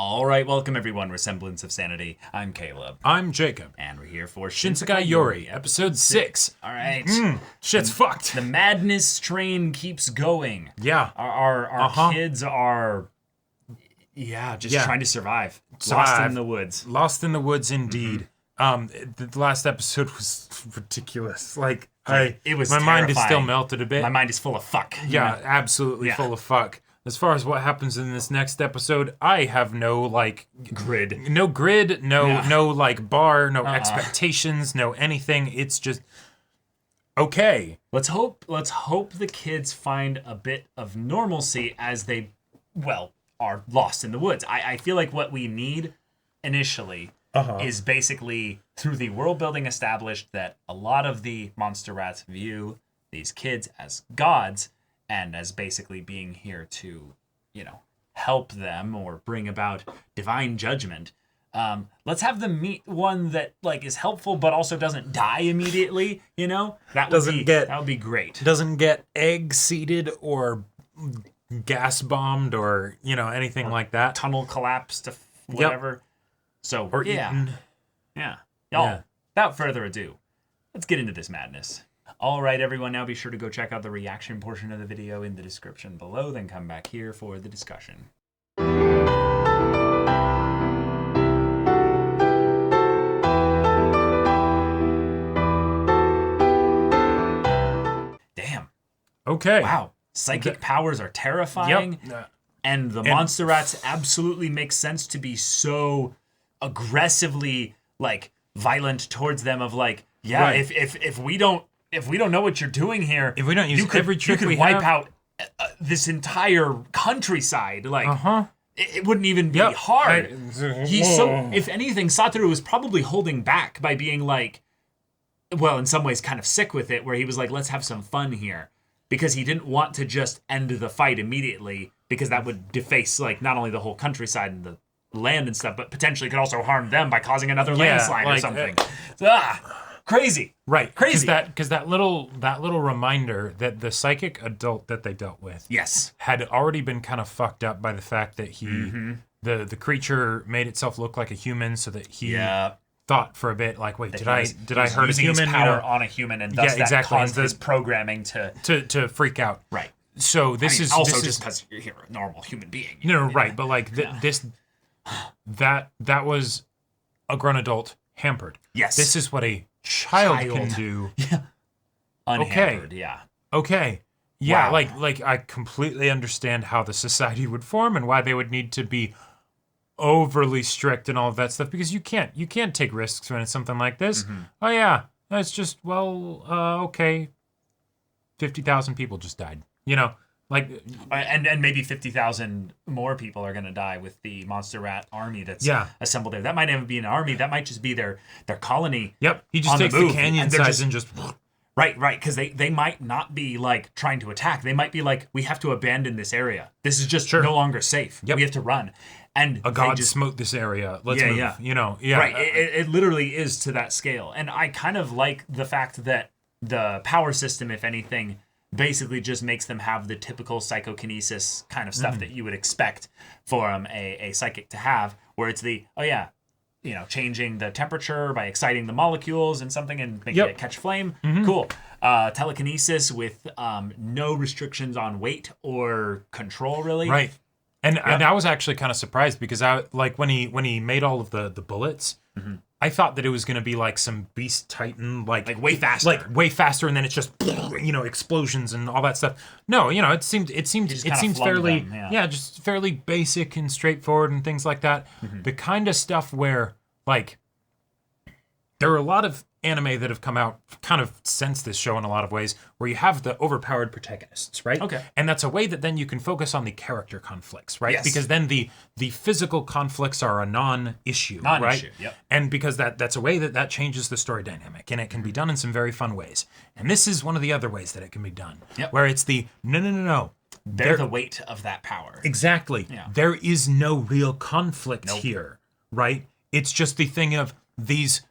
All right, welcome everyone. We're Semblance of Sanity. I'm Caleb. I'm Jacob. And we're here for Shinsekai Yori, episode 6. All right. Shit's fucked. The madness train keeps going. Yeah. Our kids are, just trying to survive. Lost in the woods. Lost in the woods, indeed. The last episode was ridiculous. It was my terrifying. mind is still melted a bit. My mind is full of fuck. Yeah, absolutely full of fuck. As far as what happens in this next episode, I have no grid. No grid, no bar, no expectations, no anything. It's just okay. Let's hope the kids find a bit of normalcy as they are lost in the woods. I feel like what we need initially is basically through the world building established that a lot of the monster rats view these kids as gods and as basically being here to, help them or bring about divine judgment. Let's have them meet one that is helpful but also doesn't die immediately, That would be great. Doesn't get egg seeded or gas bombed or, anything like that. Tunnel collapsed, whatever. Yep. So, or eaten. Yeah. Y'all, without further ado, let's get into this madness. All right, everyone, now be sure to go check out the reaction portion of the video in the description below, then come back here for the discussion. Damn. Okay. Wow. Psychic powers are terrifying. Yep. And the monster rats absolutely make sense to be so aggressively, violent towards them of if we don't know what you're doing here, if we don't use every trick we wipe out this entire countryside. It wouldn't even be hard. If anything, Satoru was probably holding back by being in some ways kind of sick with it, where he was like, let's have some fun here. Because he didn't want to just end the fight immediately, because that would deface not only the whole countryside and the land and stuff, but potentially could also harm them by causing another landslide or something. Crazy. Right. Crazy. Because that little reminder that the psychic adult that they dealt with had already been kind of fucked up by the fact that he the creature made itself look like a human, so that he thought for a bit wait, did I hurt a human? His power on a human, and thus that caused his programming to freak out. Right. So this is also just because you're a normal human being. Right, but that was a grown adult hampered. Yes. This is what a child can do. Unhampered, Okay. Yeah, wow. I completely understand how the society would form and why they would need to be overly strict and all of that stuff, because you can't take risks when it's something like this. Oh yeah, it's just okay. 50,000 people just died. And maybe 50,000 more people are going to die with the monster rat army that's assembled there. That might even be an army. That might just be their colony. Yep. He just takes the canyon size and just... Right, because they might not be trying to attack. They might be we have to abandon this area. This is just no longer safe. Yep. We have to run. And a god just smote this area. Let's move. Right. It literally is to that scale. And I kind of like the fact that the power system, if anything, basically just makes them have the typical psychokinesis kind of stuff that you would expect for a psychic to have, where it's changing the temperature by exciting the molecules and something and making it catch flame. Cool. Telekinesis with no restrictions on weight or control, really. Right. And I was actually kind of surprised, because I when he made all of the bullets, I thought that it was going to be some beast titan, way faster, and then it's just explosions and all that stuff. No, it seemed fairly just fairly basic and straightforward and things like that. The kind of stuff where there are a lot of anime that have come out kind of since this show in a lot of ways, where you have the overpowered protagonists, right? Okay. And that's a way that then you can focus on the character conflicts, right? Yes. Because then the physical conflicts are a non-issue, right? Yep. And because that's a way that changes the story dynamic, and it can be done in some very fun ways. And this is one of the other ways that it can be done, where it's no. They're the weight of that power. Exactly. Yeah. There is no real conflict here, right? It's just the thing of these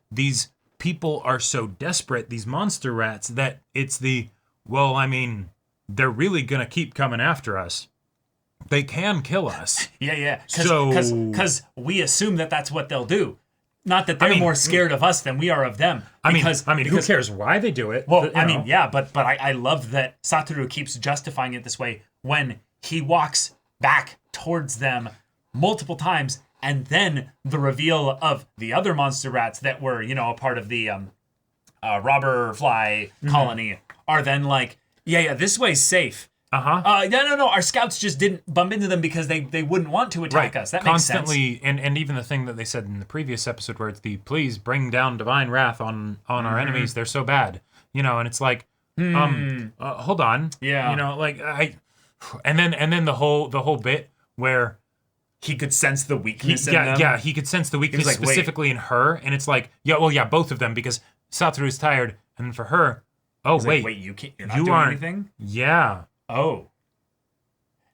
people are so desperate, these monster rats, that it's they're really going to keep coming after us. they can kill us. Yeah. So because we assume that that's what they'll do. Not that they're more scared of us than we are of them. Because, who cares why they do it? Well, but I love that Satoru keeps justifying it this way when he walks back towards them multiple times, and then the reveal of the other monster rats that were, a part of the robber fly colony are then like, yeah, this way's safe. No, our scouts just didn't bump into them because they wouldn't want to attack us. That makes sense. Constantly, and even the thing that they said in the previous episode where it's the please bring down divine wrath on our enemies, they're so bad. And it's like, hold on. Yeah. And then the whole bit where he could sense the weakness in them. Yeah, he could sense the weakness like, specifically in her, and it's like, both of them, because Satoru's tired, and then for her, wait, you're not doing anything? Yeah. Oh.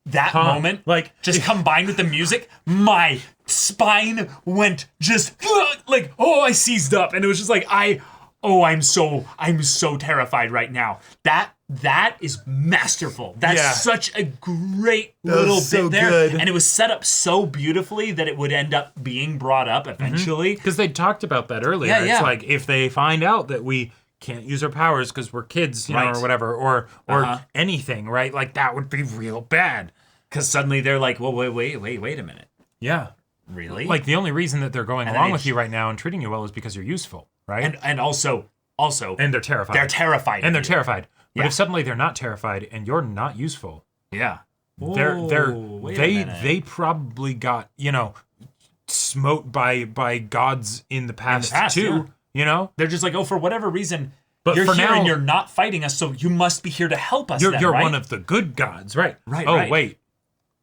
That moment, just combined with the music, my spine went just I seized up, and it was just like I'm so terrified right now. That is masterful. That's such a great little bit there. Good. And it was set up so beautifully that it would end up being brought up eventually. Because they talked about that earlier. Yeah, it's like, if they find out that we can't use our powers because we're kids, or whatever, or anything, right? Like, that would be real bad. Because suddenly they're like, well, wait a minute. Yeah. Really? Like, the only reason that they're going along with you right now and treating you well is because you're useful, right? And also... And they're terrified. They're terrified. And they're terrified. But if suddenly they're not terrified and you're not useful... Yeah. They probably got, smote by gods in the past too, They're just like, for whatever reason... But you're for here now, and you're not fighting us, so you must be here to help us. You're right? one of the good gods, right? Right. Oh, wait,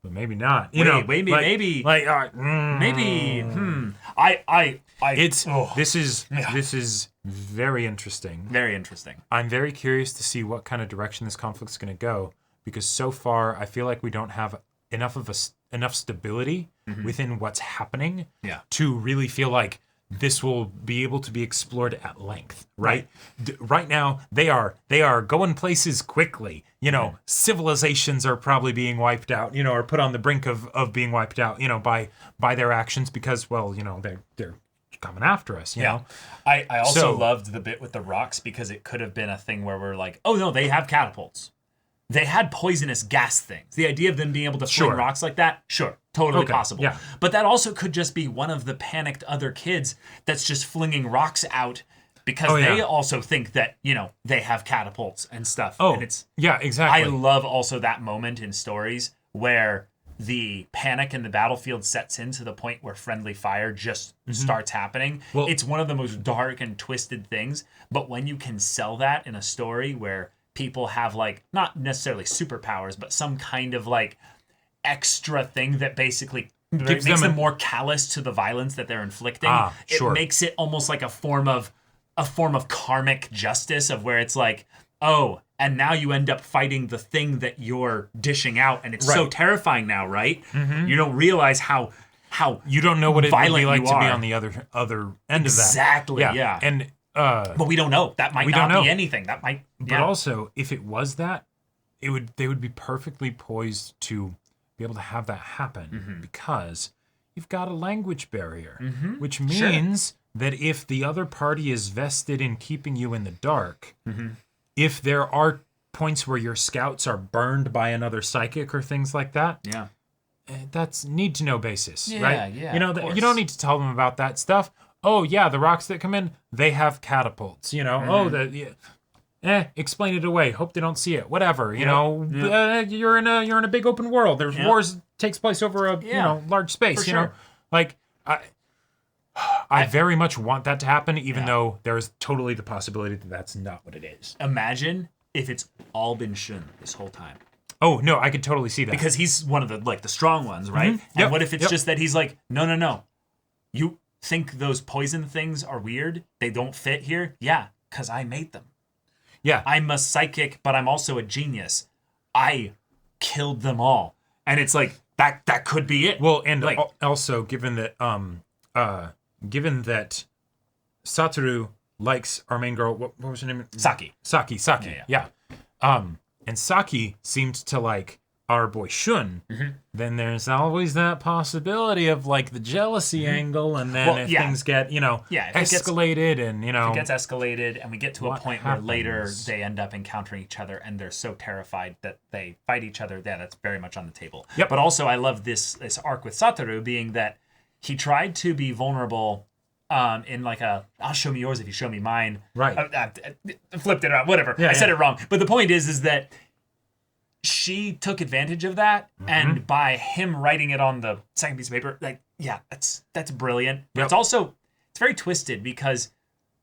but maybe not. Maybe. This is very interesting. Very interesting. I'm very curious to see what kind of direction this conflict's going to go, because so far I feel like we don't have enough stability within what's happening to really feel like this will be able to be explored at length, right? Right now, they are going places quickly. Civilizations are probably being wiped out, or put on the brink of being wiped out, by their actions because, they're coming after us, you know? I also loved the bit with the rocks because it could have been a thing where we're like, oh no, they have catapults. They had poisonous gas things. The idea of them being able to fling rocks like that, totally possible. Yeah. But that also could just be one of the panicked other kids that's just flinging rocks out because they also think that, they have catapults and stuff. Oh, and it's exactly. I love also that moment in stories where the panic in the battlefield sets in to the point where friendly fire just starts happening. Well, it's one of the most dark and twisted things, but when you can sell that in a story where people have not necessarily superpowers, but some kind of extra thing that basically makes them more callous to the violence that they're inflicting. It makes it almost like a form of karmic justice of where it's like, oh, and now you end up fighting the thing that you're dishing out, and it's so terrifying now, right? Mm-hmm. You don't realize how you don't know what it would be like to be on the other end of that. Exactly. Yeah. And but we don't know. That might not be anything. That might. But also, if it was that, they would be perfectly poised to be able to have that happen because you've got a language barrier, which means that if the other party is vested in keeping you in the dark, if there are points where your scouts are burned by another psychic or things like that, that's need to know basis, right? Yeah, you don't need to tell them about that stuff. Oh yeah, the rocks that come in, they have catapults. Explain it away. Hope they don't see it. Whatever. You're in a big open world. There's wars takes place over a large space. I very much want that to happen, even though there is totally the possibility that that's not what it is. Imagine if it's all been Shun this whole time. Oh no, I could totally see that because he's one of the strong ones, right? And what if it's just that he's like, no, you think those poison things are weird? They don't fit here? Yeah, because I made them. Yeah. I'm a psychic, but I'm also a genius. I killed them all. And it's like, that could be it. Well, and also, given that Satoru likes our main girl, what was her name? Saki. Saki, yeah. And Saki seemed to like our boy Shun, then there's always that possibility of like the jealousy angle, and then things get escalated, and if it gets escalated, and we get to a point where later they end up encountering each other, and they're so terrified that they fight each other. Yeah, that's very much on the table. Yep. But also, I love this arc with Satoru being that he tried to be vulnerable. In like I'll show me yours if you show me mine. Right. I flipped it around. Whatever. I said it wrong. But the point is that she took advantage of that, and by him writing it on the second piece of paper, that's brilliant. But it's very twisted because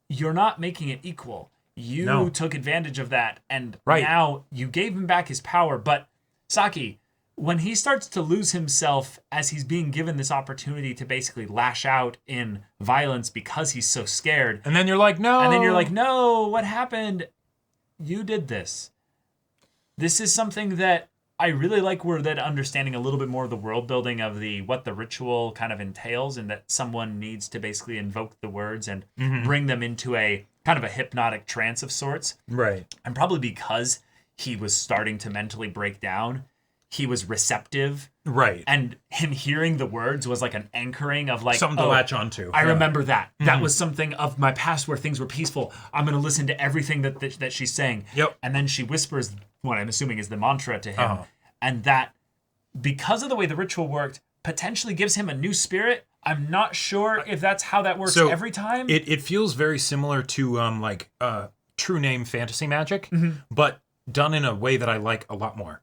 you're not making it equal. You took advantage of that, and now you gave him back his power. But Saki, when he starts to lose himself as he's being given this opportunity to basically lash out in violence because he's so scared. And then you're like, no. And then you're like, no, what happened? You did this. This is something that I really like. We're then understanding a little bit more of the world building of what the ritual kind of entails, and that someone needs to basically invoke the words and bring them into a kind of a hypnotic trance of sorts. Right. And probably because he was starting to mentally break down, he was receptive. Right. And him hearing the words was like an anchoring of like... something to latch onto. I remember that. That was something of my past where things were peaceful. I'm going to listen to everything that she's saying. Yep. And then she whispers what I'm assuming is the mantra to him. And that, because of the way the ritual worked, potentially gives him a new spirit. I'm not sure if that's how that works every time. It feels very similar to true name fantasy magic, but done in a way that I like a lot more.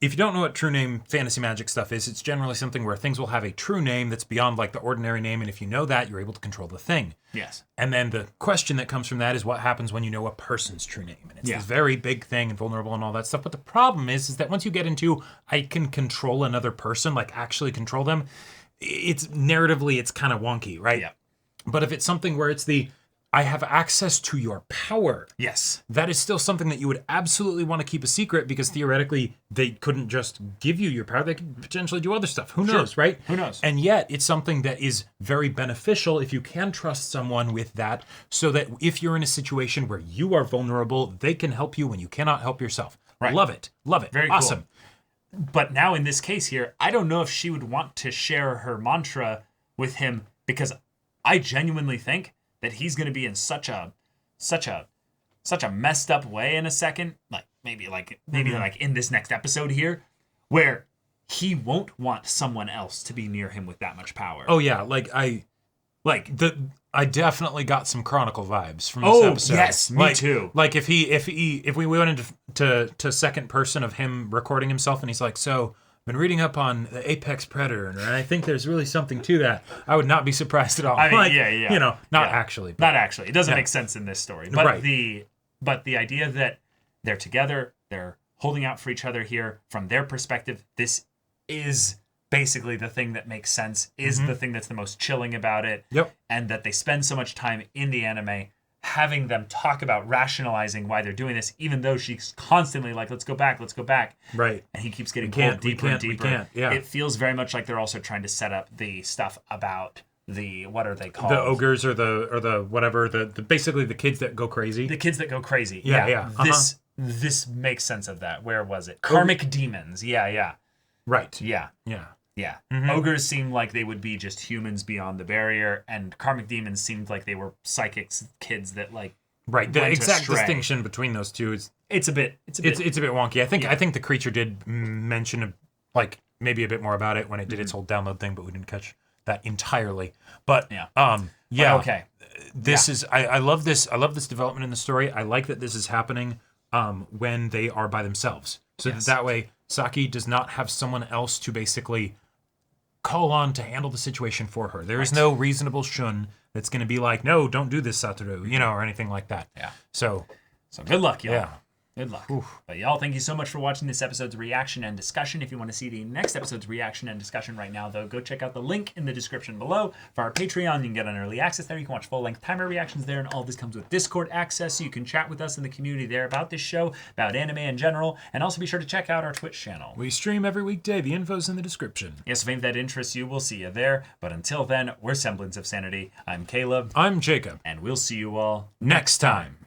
If you don't know what true name fantasy magic stuff is, it's generally something where things will have a true name that's beyond like the ordinary name, and if you know that, you're able to control the thing. Yes. And then the question that comes from that is what happens when you know a person's true name. And it's this very big thing and vulnerable and all that stuff. But the problem is that once you get into I can control another person, like actually control them, it's narratively, it's kind of wonky, right? Yeah. But if it's something where it's I have access to your power. Yes. That is still something that you would absolutely want to keep a secret, because theoretically they couldn't just give you your power. They could potentially do other stuff. Who knows, right? Who knows? And yet it's something that is very beneficial if you can trust someone with that, so that if you're in a situation where you are vulnerable, they can help you when you cannot help yourself. Right. Love it. Love it. Very awesome. Cool. But now in this case here, I don't know if she would want to share her mantra with him, because I genuinely think that he's going to be in such a messed up way in a second, maybe in this next episode here, where he won't want someone else to be near him with that much power. Oh yeah, I definitely got some Chronicle vibes from this episode. Oh yes, me too. Like if we went into second person of him recording himself, and he's like, so I've been reading up on the apex predator, and I think there's really something to that. I would not be surprised at all. I mean, not actually. But, not actually. It doesn't make sense in this story. But the idea that they're together, they're holding out for each other here, from their perspective, this is basically the thing that makes sense, is the thing that's the most chilling about it. Yep. And that they spend so much time in the anime having them talk about rationalizing why they're doing this, even though she's constantly like, let's go back. Right. And he keeps getting pulled deeper and deeper. Yeah. It feels very much like they're also trying to set up the stuff about what are they called? The ogres or the whatever, the basically the kids that go crazy. The kids that go crazy. Yeah. This makes sense of that. Where was it? Karmic demons. Yeah. Right. Yeah. Ogres seemed like they would be just humans beyond the barrier, and karmic demons seemed like they were psychics kids that right. The exact astray. Distinction between those two is it's a bit wonky. I think the creature did mention maybe a bit more about it when it did its whole download thing, but we didn't catch that entirely. But okay. This is I love this. I love this development in the story. I like that this is happening when they are by themselves, so that way Saki does not have someone else to basically call on to handle the situation for her. There is no reasonable Shun that's going to be like, no, don't do this, Satoru, or anything like that. Yeah. So good luck, y'all. Yeah. Good luck. But y'all, thank you so much for watching this episode's reaction and discussion. If you want to see the next episode's reaction and discussion right now, though, go check out the link in the description below. For our Patreon, you can get an early access there. You can watch full-length timer reactions there, and all this comes with Discord access, so you can chat with us in the community there about this show, about anime in general, and also be sure to check out our Twitch channel. We stream every weekday. The info's in the description. Yes, if any of that interests you, we'll see you there. But until then, we're Semblance of Sanity. I'm Caleb. I'm Jacob. And we'll see you all next time.